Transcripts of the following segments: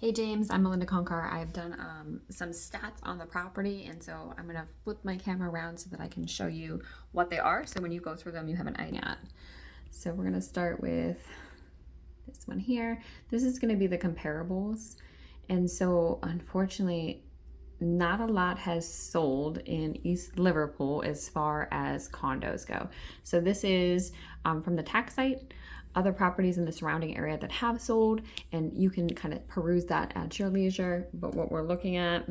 Hey James, I'm Melinda Conkar. I've done some stats on the property, and so I'm gonna flip my camera around so that I can show you what they are. So when you go through them, you have an idea. So we're gonna start with this one here. This is gonna be the comparables. And so unfortunately, not a lot has sold in East Liverpool as far as condos go. So this is from the tax site, other properties in the surrounding area that have sold, and you can kind of peruse that at your leisure. But what we're looking at,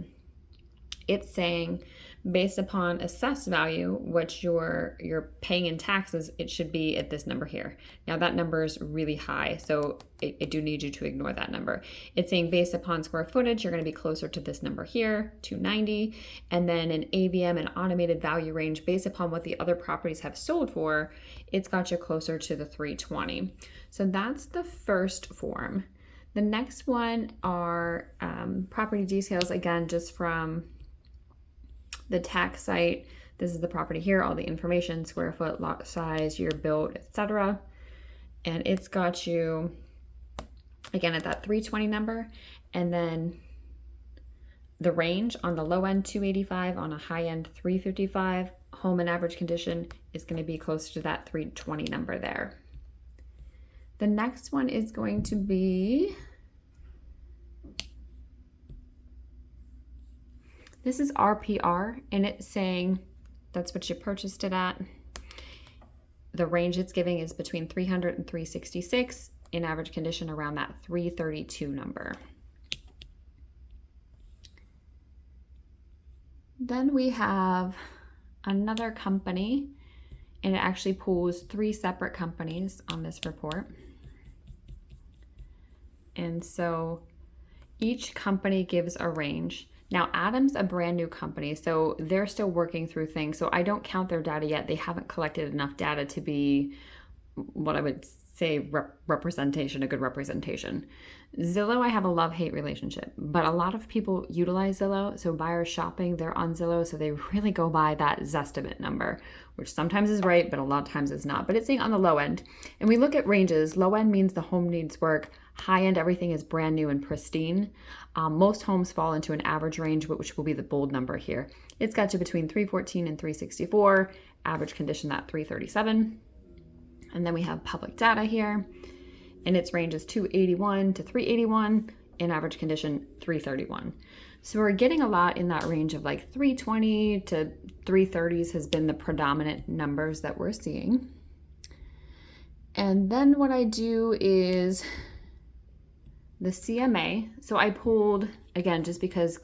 it's saying based upon assessed value, which you're paying in taxes, it should be at this number here. Now that number is really high, so I do need you to ignore that number. It's saying based upon square footage, you're going to be closer to this number here, 290, and then an AVM and automated value range based upon what the other properties have sold for, it's got you closer to the 320. So that's the first form. The next one are property details, again, just from the tax site. This is the property here, all the information, square foot, lot size, year built, etc. And it's got you again at that 320 number, and then the range on the low end 285, on a high end 355. Home in average condition is going to be closer to that 320 number there. The next one is going to be, this is RPR, and it's saying that's what you purchased it at. The range it's giving is between 300 and 366, in average condition around that 332 number. Then we have another company, and it actually pulls 3 separate companies on this report. And so each company gives a range. Now, Adam's a brand new company, so they're still working through things. So I don't count their data yet. They haven't collected enough data to be what I would say representation, a good representation. Zillow, I have a love-hate relationship, but a lot of people utilize Zillow. So buyers shopping, they're on Zillow, so they really go by that Zestimate number, which sometimes is right, but a lot of times is not. But it's saying on the low end. And we look at ranges. Low end means the home needs work. High end, everything is brand new and pristine. Most homes fall into an average range, which will be the bold number here. It's got you between 314 and 364, average condition that 337. And then we have public data here, and its range is 281 to 381, in average condition 331. So we're getting a lot in that range of like 320 to 330s has been the predominant numbers that we're seeing. And then what I do is the CMA. So I pulled, again, just because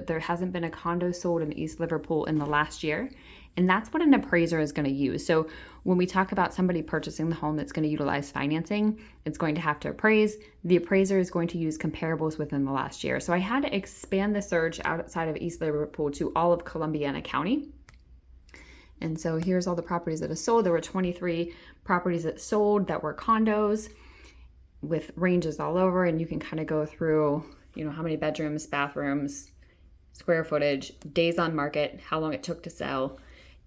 there hasn't been a condo sold in East Liverpool in the last year. And that's what an appraiser is going to use. So when we talk about somebody purchasing the home that's going to utilize financing, it's going to have to appraise. The appraiser is going to use comparables within the last year. So I had to expand the search outside of East Liverpool to all of Columbiana County. And so here's all the properties that have sold. There were 23 properties that sold that were condos with ranges all over. And you can kind of go through, how many bedrooms, bathrooms, square footage, days on market, how long it took to sell,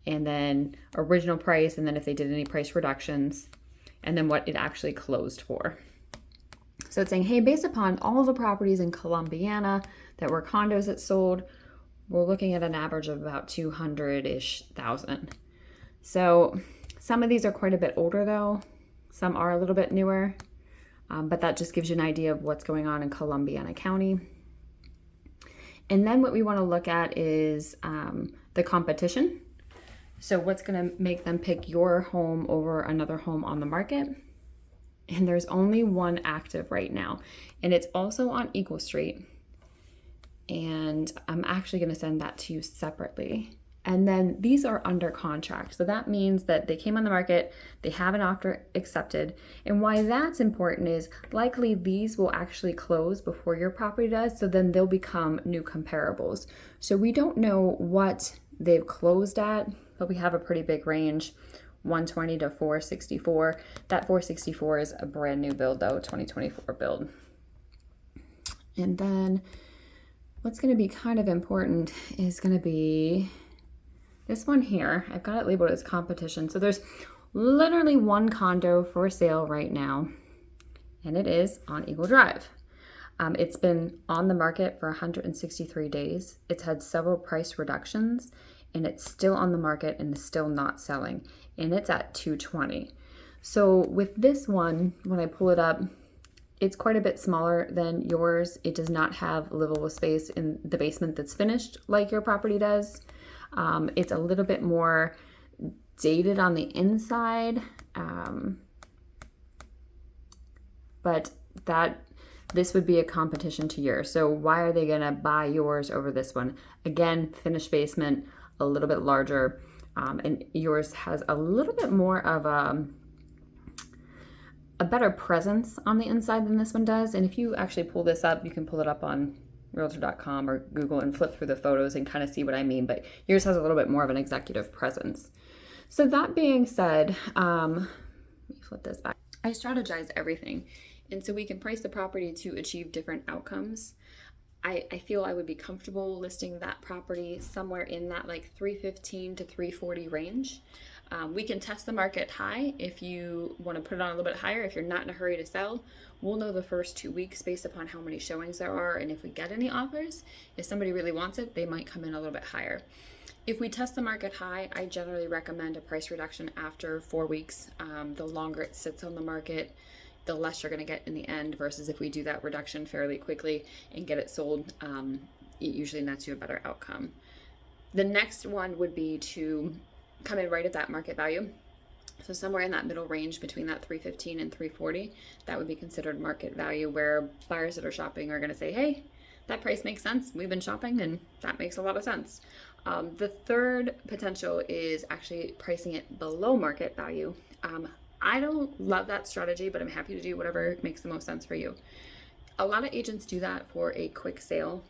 and then original price, and then if they did any price reductions, and then what it actually closed for. So it's saying, hey, based upon all the properties in Columbiana that were condos that sold, we're looking at an average of about 200-ish thousand. So some of these are quite a bit older though. Some are a little bit newer, but that just gives you an idea of what's going on in Columbiana County. And then what we want to look at is the competition. So what's going to make them pick your home over another home on the market? And there's only one active right now. And it's also on Eagle Street. And I'm actually going to send that to you separately. And then these are under contract. So that means that they came on the market, they have an offer accepted. And why that's important is likely these will actually close before your property does. So then they'll become new comparables. So we don't know what they've closed at, but we have a pretty big range, 120 to 464. That 464 is a brand new build though, 2024 build. And then what's going to be kind of important is going to be this one here. I've got it labeled as competition. So there's literally one condo for sale right now, and it is on Eagle Drive. It's been on the market for 163 days. It's had several price reductions, and it's still on the market and is still not selling. And it's at 220. So with this one, when I pull it up, it's quite a bit smaller than yours. It does not have livable space in the basement that's finished like your property does. It's a little bit more dated on the inside, but this would be a competition to yours. So why are they gonna buy yours over this one? Again, finished basement, a little bit larger, and yours has a little bit more of a better presence on the inside than this one does. And if you actually pull this up, you can pull it up on realtor.com or Google and flip through the photos and kind of see what I mean, but yours has a little bit more of an executive presence. So that being said, let me flip this back. I strategize everything, and so we can price the property to achieve different outcomes. I feel I would be comfortable listing that property somewhere in that like 315 to 340 range. We can test the market high if you want to put it on a little bit higher. If you're not in a hurry to sell, we'll know the first 2 weeks based upon how many showings there are, and if we get any offers. If somebody really wants it, they might come in a little bit higher. If we test the market high, I generally recommend a price reduction after 4 weeks. The longer it sits on the market, the less you're going to get in the end, versus if we do that reduction fairly quickly and get it sold, it usually nets you a better outcome. The next one would be to come in right at that market value. So somewhere in that middle range between that 315 and 340, that would be considered market value, where buyers that are shopping are going to say, hey, that price makes sense. We've been shopping and that makes a lot of sense. The third potential is actually pricing it below market value. I don't love that strategy, but I'm happy to do whatever makes the most sense for you. A lot of agents do that for a quick sale.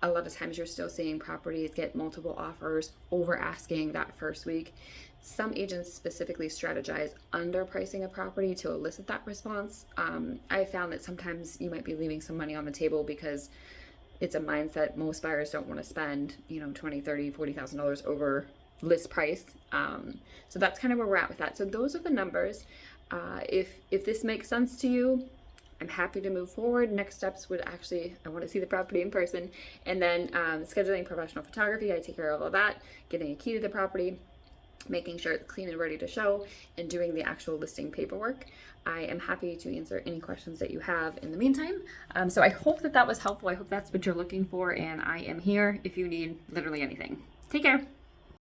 A lot of times you're still seeing properties get multiple offers over asking that first week. Some agents specifically strategize underpricing a property to elicit that response. I found that sometimes you might be leaving some money on the table because it's a mindset most buyers don't want to spend, $20,000, $30,000, $40,000 over list price. So that's kind of where we're at with that. So those are the numbers. If this makes sense to you, I'm happy to move forward. Next steps would actually, I want to see the property in person, and then scheduling professional photography. I take care of all that, getting a key to the property, making sure it's clean and ready to show, and doing the actual listing paperwork. I am happy to answer any questions that you have in the meantime. So I hope that was helpful. I hope that's what you're looking for, and I am here if you need literally anything. Take care.